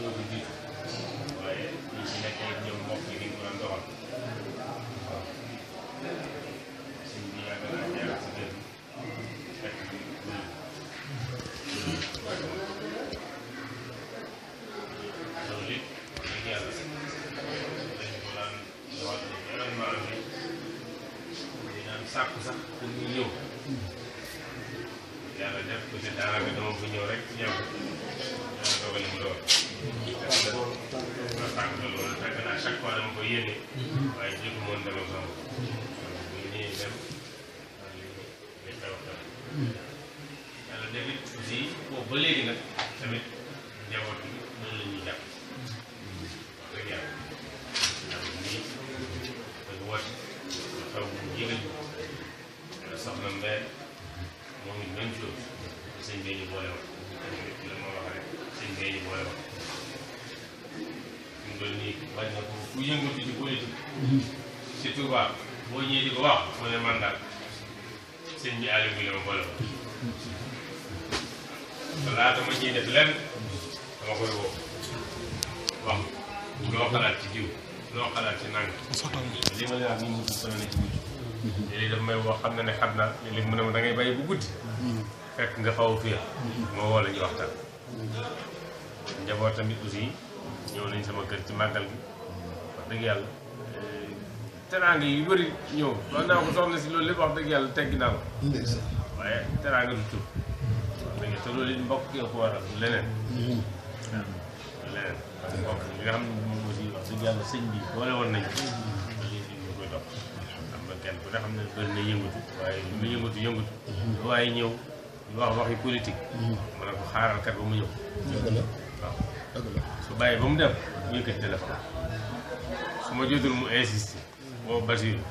ñoo ko jiitu waaye ñi ci nekk ñoom mbokk yi di ko doon doxal waaw sëñ bi yàgg naa jaar ci kër fekk loolu it dëgg yàlla dañ ko daan doxal événement bi di naan sàkku sax pour ñu ñëw yàlla def ko ci daanaka dama fa ñëw rek ñëw yàlla dogal li mu doon tànk na loolu fekk naa chaque fois dama ko yéene waaye jëkku moon dama sama bu ñu ñëwee dem li xew xew yàlla def it aussi boobu ba léegi nag tamit njaboot bi noonu la ñuy jàpp wax dëgg yàlla ndax nii dañ woote xew bu yëgal soxna Mbène moom it même chose sëñ bee ñu boole wax la ma wax rek sëñ bee ñu boole wax ñu doon nii bañ na ko ku yëngatu ci politique ci Touba boo ñëwee di ko wax mu ne man daal sëñ bi àll bi la ma boole wax te laata ma ciy def lenn dama koy woo wax loo xalaat ci jiw loo xalaat ci nang li ma leen wax nii mutu sonn na ci mujj léegi daf may woo xam na ne xam naa léegi mu ne ma da ngay bàyyi bu guddi fekk nga xaw a fiir moo woo la ñu waxtaan njaboot tamit aussi ñëw nañ sama kër ci màggal gi wax dëgg yàlla teraanga yu bëri ñëw wax naa ko soxna si loolu lépp wax dëgg yàlla teggi naa ko waaye teraanga du tur wax dëgg te loolu it mbokk ki ko waral leneen waaw leneen mbokk li nga xam ne moom aussi wax dëgg yàlla sëñ bi boole woon nañu kenn ku ne xam ne bëri na yëngatu waaye lu mu yëngatu waaye ñëw ñu wax waxi politique ma ne ko xaaral kat ba mu ñëw waaw su bàyyi ba mu dem ñu yëkkati téléphone su ma jotul mu insisté boo Basiru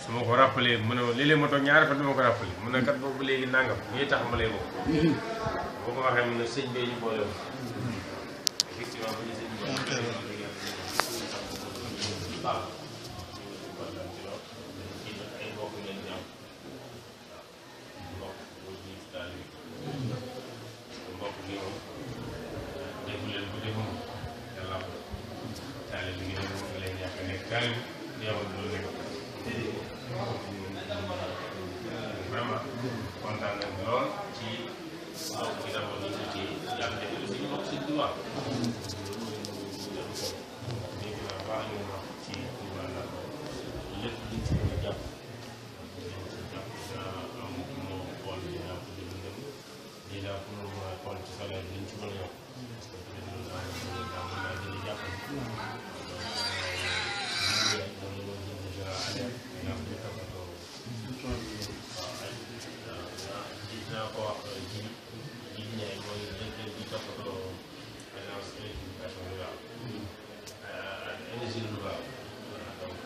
su ma ko rappelé mu ne ma léeg-léeg ma toog ñaari fan du ma ko rappelé mu ne kat boobu léegi nangam ñuy tax ma lay bokk boo ko waxee mu ne sëñ bee ñu boole woon effectivement bu ñu sëñ bi waaw vraiment kontaan nañ lool ci mbokk yi d'abord ñu ngi ci yàlla def aussi ñu bokk ci Touba dégg naa baax ñu wax ci Touba ndax lépp liñ ci mën a jàpp am moo xool dinaa ko dundam déjà pour mu mën a xool ci salaire liñ ci mën a yokk parce que peut-être loolu daa mën naa gën a jàppale naa ko wax ji ñaay mooy directeur bi toppatoo agence électrification rurale énergie renouvelable donc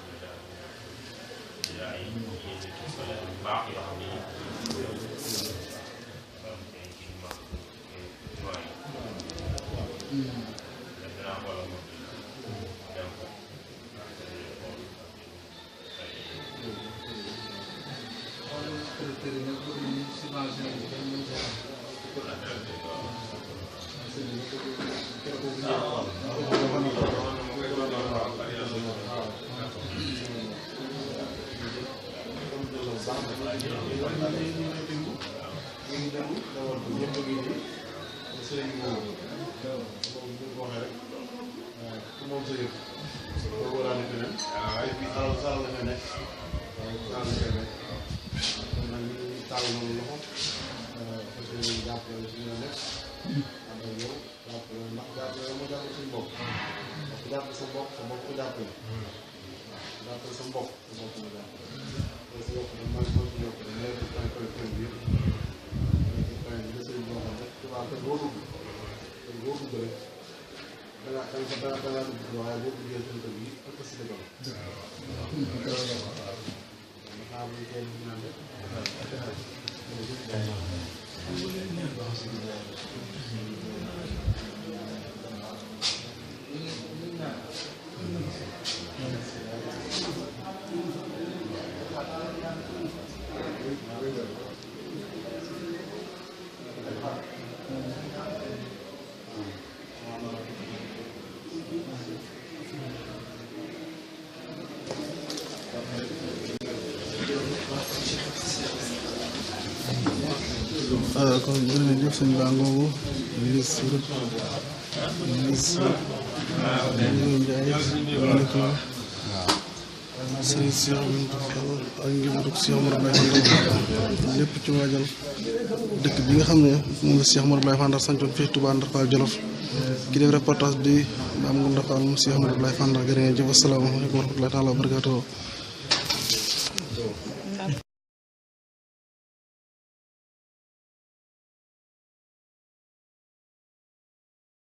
déjà ay yéene ci solaire bu baax yoo xam ne am ay climat citoyen danaa xoolal moom dem ko kon jërëjëf sëñ Ba ngoogu ministre Ndiaye waaleykum sëriñ Cheikh Bintou Fall ak njabootu Cheikh Modou Abdoulaye Fall lépp ci waajal dëkk bi nga xam ne moom la Cheikh Modou Abdoulaye Fall sancoon fii Touba Ndar Fall Jolof ki def reportage bi am nga Ndar Fall mu Cheikh Modou Abdoulaye Fall jërë ngeen jëf asalaamaaleykum wa rahmatullahi taala wa barakatuh